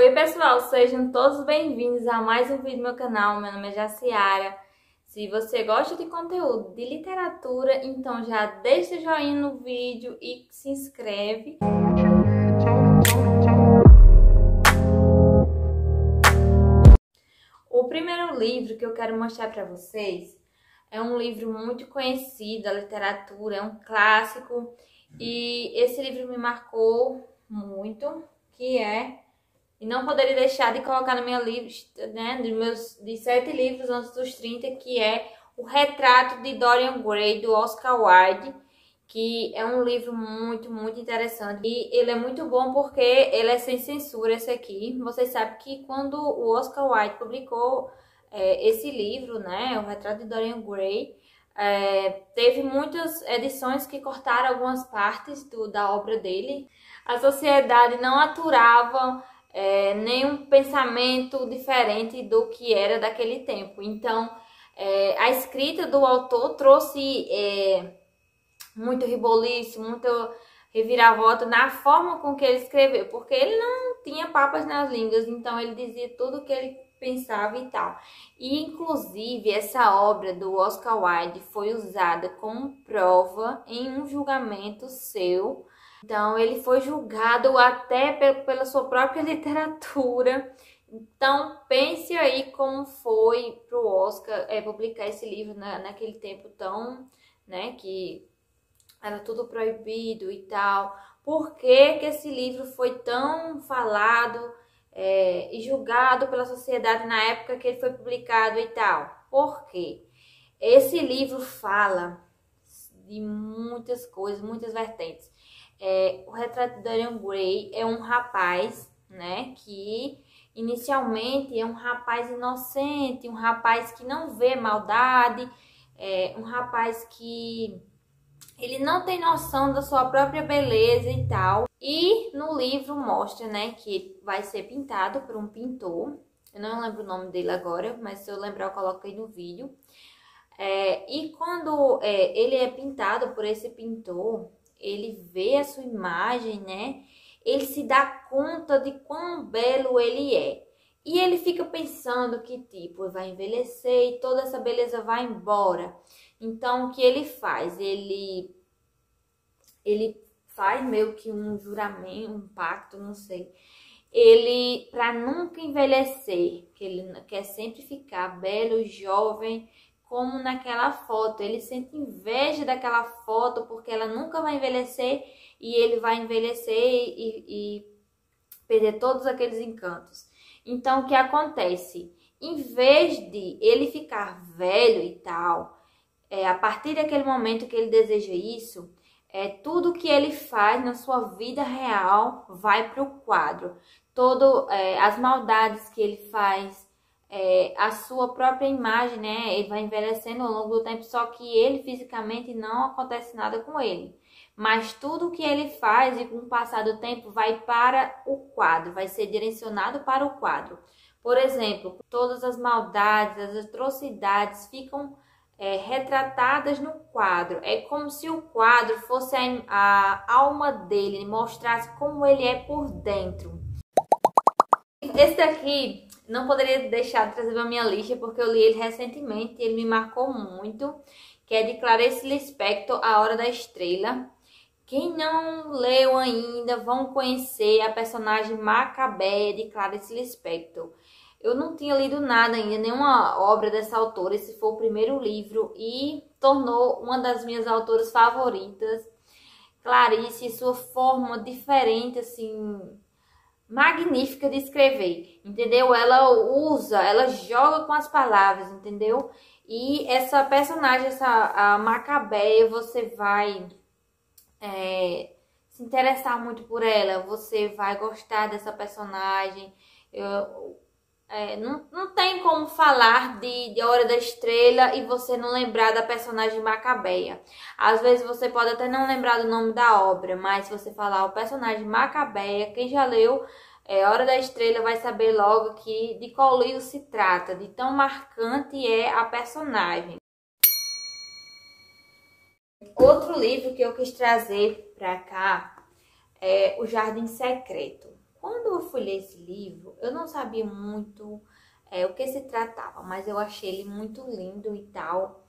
Oi pessoal, sejam todos bem-vindos a mais um vídeo do meu canal. Meu nome é Jaciara. Se você gosta de conteúdo de literatura, então já deixa o joinha no vídeo e se inscreve. O primeiro livro que eu quero mostrar para vocês é um livro muito conhecido da literatura, é um clássico e esse livro me marcou muito, que é... E não poderia deixar de colocar na minha lista, né, de 7 livros antes dos 30, que é O Retrato de Dorian Gray, do Oscar Wilde, que é um livro muito interessante. E ele é muito bom porque ele é sem censura, esse aqui. Vocês sabem que quando o Oscar Wilde publicou esse livro, né, O Retrato de Dorian Gray, teve muitas edições que cortaram algumas partes da obra dele. A sociedade não aturava nenhum pensamento diferente do que era daquele tempo. Então, a escrita do autor trouxe muito reboliço, muito reviravolta na forma com que ele escreveu, porque ele não tinha papas nas línguas, então ele dizia tudo o que ele pensava e tal. E, inclusive, essa obra do Oscar Wilde foi usada como prova em um julgamento seu. Então, ele foi julgado até pela sua própria literatura. Então, pense aí como foi para o Oscar publicar esse livro naquele tempo tão, né, que era tudo proibido e tal. Por que que esse livro foi tão falado e julgado pela sociedade na época que ele foi publicado e tal? Por quê? Esse livro fala de muitas coisas, muitas vertentes. O Retrato de Dorian Gray é um rapaz, né, que inicialmente é um rapaz inocente, um rapaz que não vê maldade, um rapaz que ele não tem noção da sua própria beleza e tal. E no livro mostra, né, que vai ser pintado por um pintor. Eu não lembro o nome dele agora, mas se eu lembrar eu coloco aí no vídeo. E quando ele é pintado por esse pintor, ele vê a sua imagem, né? Ele se dá conta de quão belo ele é. E ele fica pensando que, tipo, vai envelhecer e toda essa beleza vai embora. Então, o que ele faz? Ele faz meio que um juramento, um pacto, não sei. Ele, para nunca envelhecer, que ele quer sempre ficar belo, jovem, como naquela foto. Ele sente inveja daquela foto porque ela nunca vai envelhecer e ele vai envelhecer e perder todos aqueles encantos. Então, o que acontece? Em vez de ele ficar velho e tal, a partir daquele momento que ele deseja isso, tudo que ele faz na sua vida real vai para o quadro. As maldades que ele faz, a sua própria imagem, né? Ele vai envelhecendo ao longo do tempo, só que ele fisicamente não acontece nada com ele. Mas tudo que ele faz e com o passar do tempo vai para o quadro, vai ser direcionado para o quadro. Por exemplo, todas as maldades, as atrocidades ficam retratadas no quadro. É como se o quadro fosse a alma dele, mostrasse como ele é por dentro. Esse daqui não poderia deixar de trazer para minha lista, porque eu li ele recentemente e ele me marcou muito, que é de Clarice Lispector, A Hora da Estrela. Quem não leu ainda, vão conhecer a personagem Macabeia de Clarice Lispector. Eu não tinha lido nada ainda, nenhuma obra dessa autora, esse foi o primeiro livro e tornou uma das minhas autoras favoritas. Clarice, sua forma diferente, assim, magnífica de escrever, entendeu? Ela joga com as palavras, entendeu? E essa personagem, a Macabeia, você vai se interessar muito por ela, você vai gostar dessa personagem. Não tem como falar de Hora da Estrela e você não lembrar da personagem Macabeia. Às vezes você pode até não lembrar do nome da obra, mas se você falar o personagem Macabeia, quem já leu Hora da Estrela vai saber logo de qual livro se trata, de tão marcante é a personagem. Outro livro que eu quis trazer pra cá é O Jardim Secreto. Quando eu fui ler esse livro, eu não sabia muito o que se tratava, mas eu achei ele muito lindo e tal.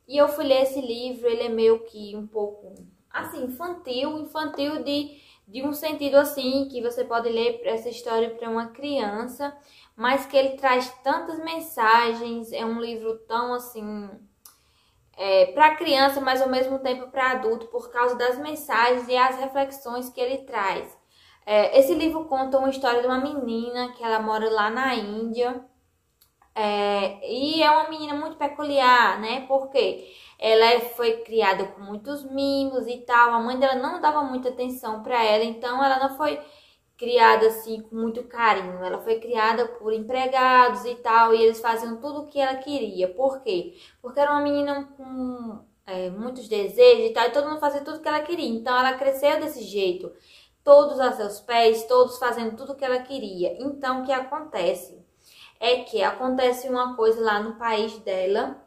E eu fui ler esse livro, ele é meio que um pouco, assim, infantil de um sentido assim, que você pode ler essa história para uma criança, mas que ele traz tantas mensagens, é um livro tão assim, para criança, mas ao mesmo tempo para adulto, por causa das mensagens e as reflexões que ele traz. Esse livro conta uma história de uma menina que ela mora lá na Índia. E é uma menina muito peculiar, né? Porque ela foi criada com muitos mimos e tal. A mãe dela não dava muita atenção para ela, então ela não foi criada assim com muito carinho. Ela foi criada por empregados e tal, e eles faziam tudo o que ela queria. Por quê? Porque era uma menina com muitos desejos e tal, e todo mundo fazia tudo o que ela queria. Então ela cresceu desse jeito, todos a seus pés, todos fazendo tudo o que ela queria. Então o que acontece? É que acontece uma coisa lá no país dela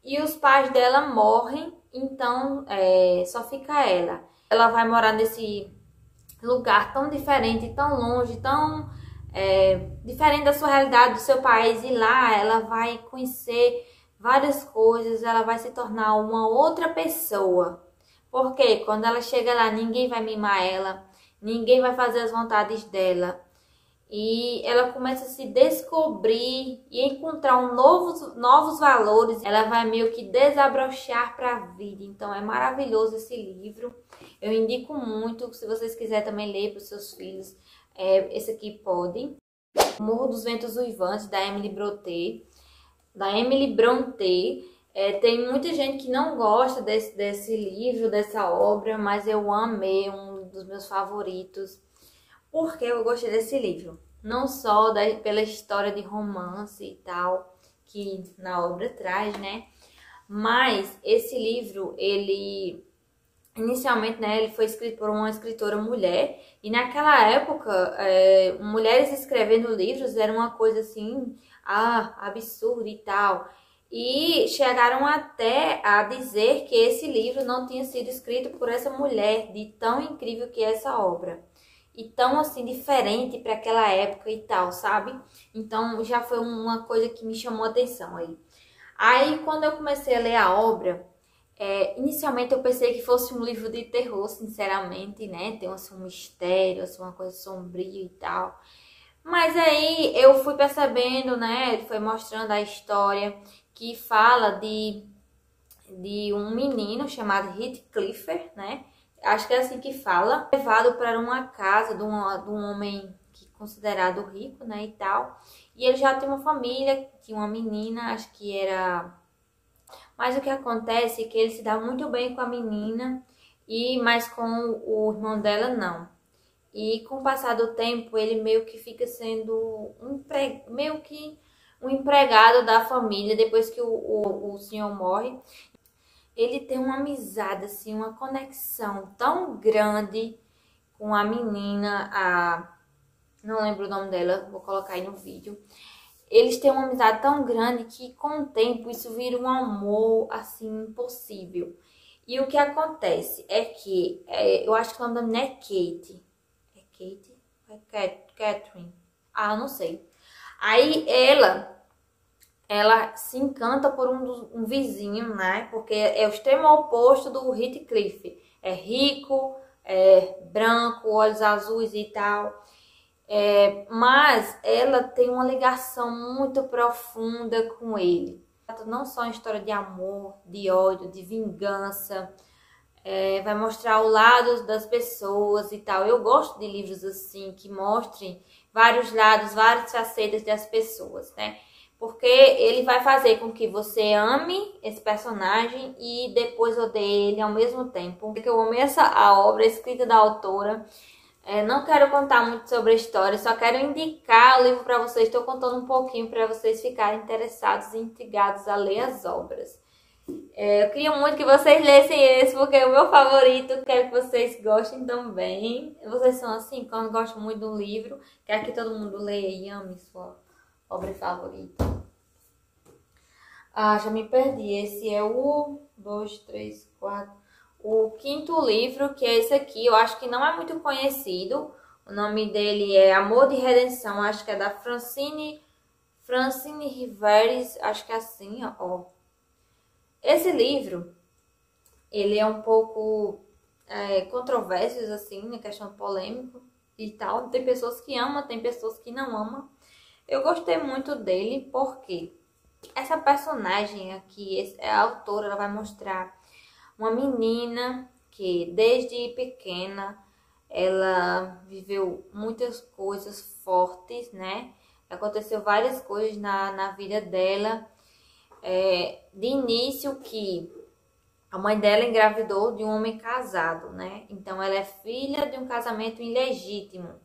e os pais dela morrem, então só fica ela. Ela vai morar nesse lugar tão diferente, tão longe, tão diferente da sua realidade, do seu país, e lá ela vai conhecer várias coisas, ela vai se tornar uma outra pessoa. Porque quando ela chega lá, ninguém vai mimar ela, ninguém vai fazer as vontades dela. E ela começa a se descobrir e encontrar novos valores. Ela vai meio que desabrochar para a vida. Então é maravilhoso esse livro. Eu indico muito, se vocês quiserem também ler para os seus filhos. Esse aqui pode. O Morro dos Ventos Uivantes, da Emily Brontë. Tem muita gente que não gosta desse livro, dessa obra, mas eu amei, um dos meus favoritos. Porque eu gostei desse livro, não só pela história de romance e tal, que na obra traz, né? Mas esse livro, ele inicialmente, né, ele foi escrito por uma escritora mulher, e naquela época, mulheres escrevendo livros era uma coisa assim, absurda e tal. E chegaram até a dizer que esse livro não tinha sido escrito por essa mulher, de tão incrível que é essa obra. E tão assim diferente para aquela época e tal, sabe? Então já foi uma coisa que me chamou a atenção aí. Aí quando eu comecei a ler a obra, inicialmente eu pensei que fosse um livro de terror, sinceramente, né? Tem assim, um mistério, assim, uma coisa sombria e tal. Mas aí eu fui percebendo, né? Ele foi mostrando a história que fala de um menino chamado Heathcliff, né? Acho que é assim que fala, levado para uma casa de um homem considerado rico, né, e tal. E ele já tem uma família, tinha uma menina, acho que era... Mas o que acontece é que ele se dá muito bem com a menina, mas com o irmão dela não. E com o passar do tempo, ele meio que fica sendo meio que um empregado da família, depois que o senhor morre. Ele tem uma amizade, assim, uma conexão tão grande com a menina, não lembro o nome dela, vou colocar aí no vídeo. Eles têm uma amizade tão grande que com o tempo isso vira um amor, assim, impossível. E o que acontece é que, eu acho que o nome da menina é Kate. É Kate? É Catherine? Não sei. Aí ela se encanta por um vizinho, né? Porque é o extremo oposto do Heathcliff. É rico, branco, olhos azuis e tal. Mas ela tem uma ligação muito profunda com ele. Não só uma história de amor, de ódio, de vingança. Vai mostrar o lado das pessoas e tal. Eu gosto de livros assim, que mostrem vários lados, várias facetas das pessoas, né? Porque ele vai fazer com que você ame esse personagem e depois odeie ele ao mesmo tempo. Porque eu amei a obra, a escrita da autora. Não quero contar muito sobre a história, só quero indicar o livro para vocês. Estou contando um pouquinho para vocês ficarem interessados e intrigados a ler as obras. Eu queria muito que vocês lessem esse, porque é o meu favorito. Quero que vocês gostem também. Vocês são assim, quando gostam muito do livro, quero que todo mundo leia e ame sua obra favorita. Já me perdi. Esse é o 2, 3, 4. O quinto livro, que é esse aqui. Eu acho que não é muito conhecido. O nome dele é Amor de Redenção, acho que é da Francine Riveres, acho que é assim, ó. Esse livro, ele é um pouco controverso, assim, na questão polêmica e tal. Tem pessoas que amam, tem pessoas que não amam. Eu gostei muito dele porque essa personagem aqui, a autora, ela vai mostrar uma menina que desde pequena ela viveu muitas coisas fortes, né? Aconteceu várias coisas na vida dela. De início que a mãe dela engravidou de um homem casado, né? Então ela é filha de um casamento ilegítimo.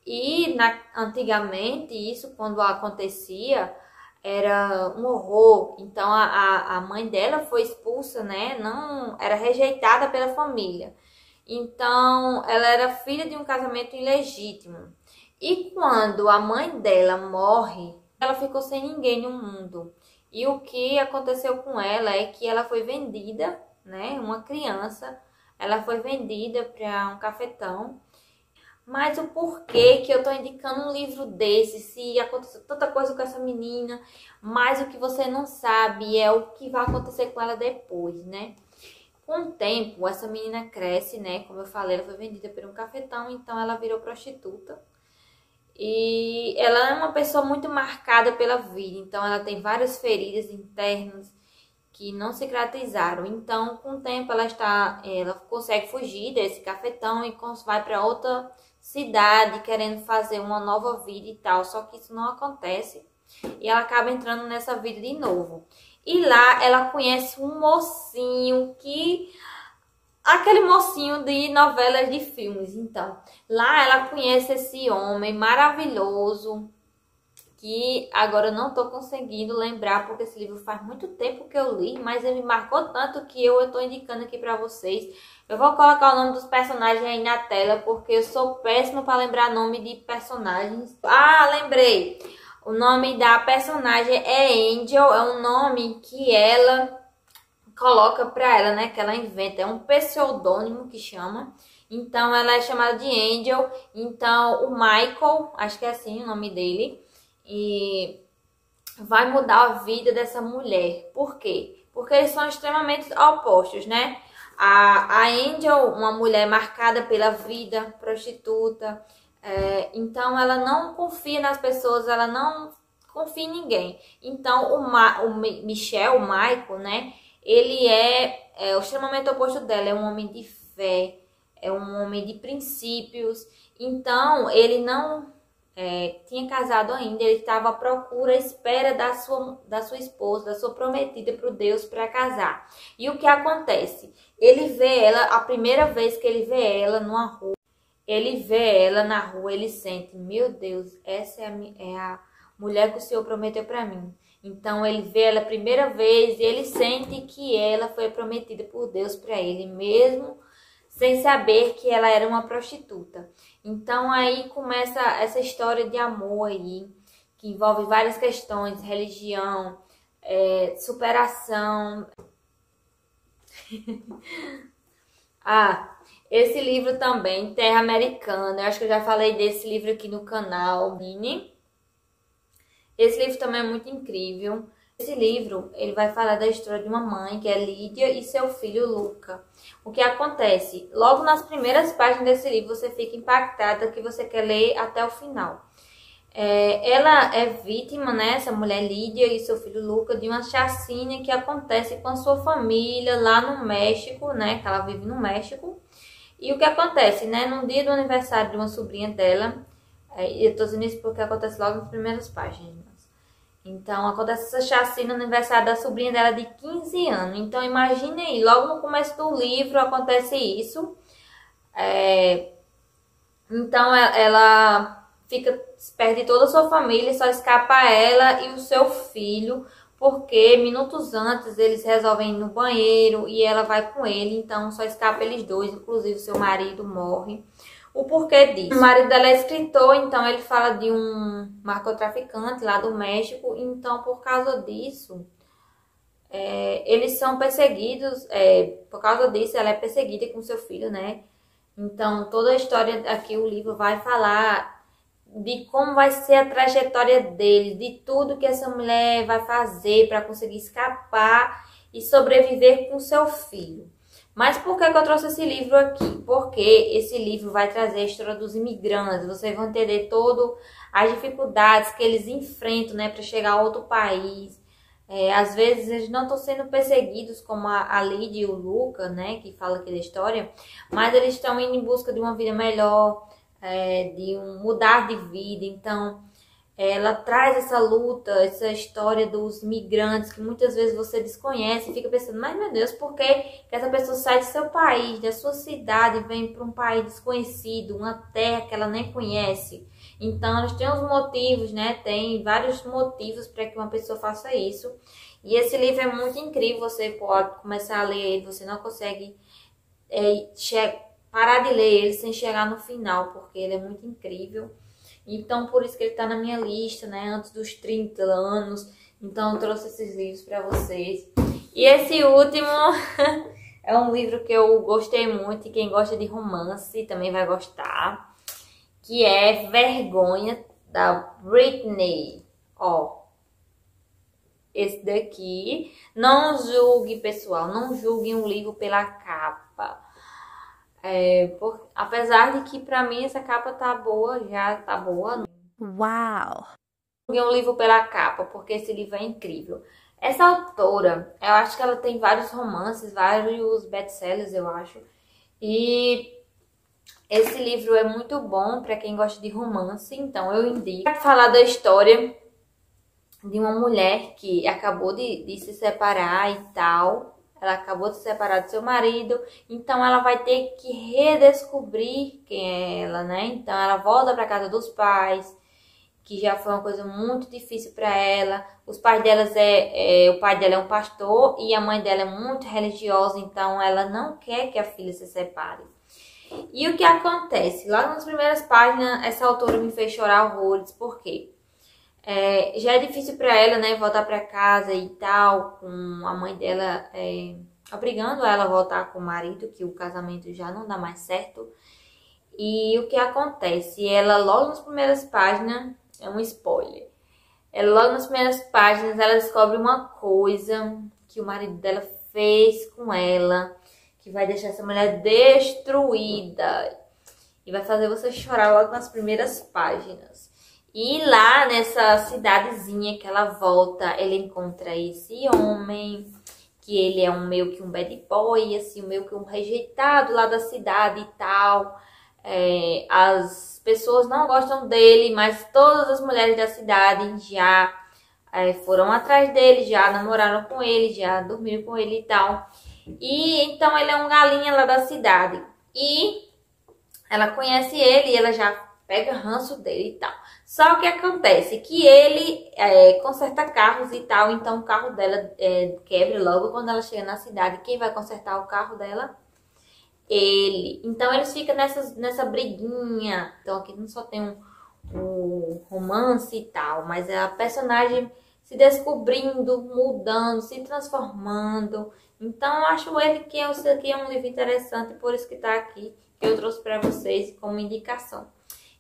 E antigamente, isso quando acontecia, era um horror. Então a mãe dela foi expulsa, né? Não, era rejeitada pela família. Então ela era filha de um casamento ilegítimo. E quando a mãe dela morre, ela ficou sem ninguém no mundo. E o que aconteceu com ela é que ela foi vendida, né? Uma criança, ela foi vendida para um cafetão. Mas o porquê que eu tô indicando um livro desse, se aconteceu tanta coisa com essa menina, mas o que você não sabe é o que vai acontecer com ela depois, né? Com o tempo, essa menina cresce, né? Como eu falei, ela foi vendida por um cafetão, então ela virou prostituta. E ela é uma pessoa muito marcada pela vida, então ela tem várias feridas internas que não cicatrizaram. Então, com o tempo, ela consegue fugir desse cafetão e vai para outra cidade querendo fazer uma nova vida e tal. Só que isso não acontece e ela acaba entrando nessa vida de novo. E lá ela conhece um mocinho aquele mocinho de novelas de filmes. Então, lá ela conhece esse homem maravilhoso, que agora eu não tô conseguindo lembrar, porque esse livro faz muito tempo que eu li, mas ele me marcou tanto que eu tô indicando aqui pra vocês. Eu vou colocar o nome dos personagens aí na tela, porque eu sou péssima pra lembrar nome de personagens. Ah, lembrei! O nome da personagem é Angel, é um nome que ela coloca pra ela, né? Que ela inventa, é um pseudônimo que chama. Então ela é chamada de Angel. Então o Michael, acho que é assim o nome dele, e vai mudar a vida dessa mulher. Por quê? Porque eles são extremamente opostos, né? A Angel, uma mulher marcada pela vida, prostituta, então ela não confia nas pessoas, ela não confia em ninguém. Então o Michel, o Michael, né? Ele é extremamente oposto dela, é um homem de fé, é um homem de princípios. Então ele não tinha casado ainda, ele estava à procura, à espera da sua esposa, da sua prometida para o Deus para casar. E o que acontece? Ele vê ela, a primeira vez que ele vê ela numa rua, ele vê ela na rua, ele sente, meu Deus, essa é a mulher que o Senhor prometeu para mim. Então ele vê ela a primeira vez e ele sente que ela foi prometida por Deus para ele, mesmo sem saber que ela era uma prostituta. Então aí começa essa história de amor aí, que envolve várias questões, religião, superação. Esse livro também, Terra Americana, eu acho que eu já falei desse livro aqui no canal, Mini. Esse livro também é muito incrível. Esse livro, ele vai falar da história de uma mãe, que é Lídia, e seu filho, Luca. O que acontece? Logo nas primeiras páginas desse livro, você fica impactada que você quer ler até o final. Ela é vítima, né, essa mulher Lídia e seu filho Luca, de uma chacina que acontece com a sua família lá no México, né, que ela vive no México. E o que acontece, né, no dia do aniversário de uma sobrinha dela, eu tô dizendo isso porque acontece logo nas primeiras páginas. Então, acontece essa chacina no aniversário da sobrinha dela de 15 anos. Então, imagine aí, logo no começo do livro acontece isso. Então, ela perde toda a sua família, só escapa ela e o seu filho, porque minutos antes eles resolvem ir no banheiro e ela vai com ele. Então, só escapa eles dois, inclusive seu marido morre. O porquê disso? O marido dela é escritor, então ele fala de um narcotraficante lá do México. Então, por causa disso, eles são perseguidos. Por causa disso, ela é perseguida com seu filho, né? Então, toda a história aqui, o livro vai falar de como vai ser a trajetória dele, de tudo que essa mulher vai fazer para conseguir escapar e sobreviver com seu filho. Mas por que eu trouxe esse livro aqui? Porque esse livro vai trazer a história dos imigrantes. Vocês vão entender todas as dificuldades que eles enfrentam, né, para chegar a outro país. Às vezes eles não estão sendo perseguidos como a Lídia e o Luca, né, que fala aqui da história, mas eles estão indo em busca de uma vida melhor, de mudar de vida. Então, ela traz essa luta, essa história dos migrantes que muitas vezes você desconhece e fica pensando, mas meu Deus, por que essa pessoa sai do seu país, da sua cidade, e vem para um país desconhecido, uma terra que ela nem conhece? Então, eles têm uns motivos, né? Tem vários motivos para que uma pessoa faça isso. E esse livro é muito incrível, você pode começar a ler ele, você não consegue parar de ler ele sem chegar no final, porque ele é muito incrível. Então, por isso que ele tá na minha lista, né? Antes dos 30 anos. Então, eu trouxe esses livros para vocês. E esse último é um livro que eu gostei muito. E quem gosta de romance também vai gostar. Que é Vergonha, da Britney. Ó, esse daqui. Não julgue, pessoal. Não julguem um livro pela capa. Apesar de que pra mim essa capa tá boa, já tá boa. Uau! Um livro pela capa, porque esse livro é incrível. Essa autora, eu acho que ela tem vários romances, vários best-sellers, eu acho. E esse livro é muito bom pra quem gosta de romance, então eu indico. Vou falar da história de uma mulher que acabou de se separar e tal. Ela acabou de se separar do seu marido, então ela vai ter que redescobrir quem é ela, né? Então ela volta para casa dos pais, que já foi uma coisa muito difícil para ela. Os pais delas o pai dela é um pastor e a mãe dela é muito religiosa, então ela não quer que a filha se separe. E o que acontece? Lá nas primeiras páginas, essa autora me fez chorar horrores, por quê? Já é difícil para ela, né, voltar para casa e tal, com a mãe dela obrigando ela a voltar com o marido, que o casamento já não dá mais certo. E o que acontece? Ela, logo nas primeiras páginas, é um spoiler, logo nas primeiras páginas ela descobre uma coisa que o marido dela fez com ela, que vai deixar essa mulher destruída e vai fazer você chorar logo nas primeiras páginas. E lá nessa cidadezinha que ela volta, ela encontra esse homem, que ele é meio que um bad boy, assim, meio que um rejeitado lá da cidade e tal. As pessoas não gostam dele, mas todas as mulheres da cidade já foram atrás dele, já namoraram com ele, já dormiram com ele e tal. E então ele é um galinha lá da cidade. E ela conhece ele e ela já pega ranço dele e tal. Só que acontece que ele conserta carros e tal, então o carro dela quebra logo quando ela chega na cidade. Quem vai consertar o carro dela? Ele. Então eles ficam nessa briguinha. Então aqui não só tem um romance e tal, mas é a personagem se descobrindo, mudando, se transformando. Então eu acho que esse aqui é um livro interessante, por isso que tá aqui, que eu trouxe para vocês como indicação.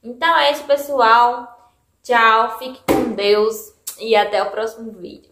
Então é isso, pessoal. Tchau, fique com Deus e até o próximo vídeo.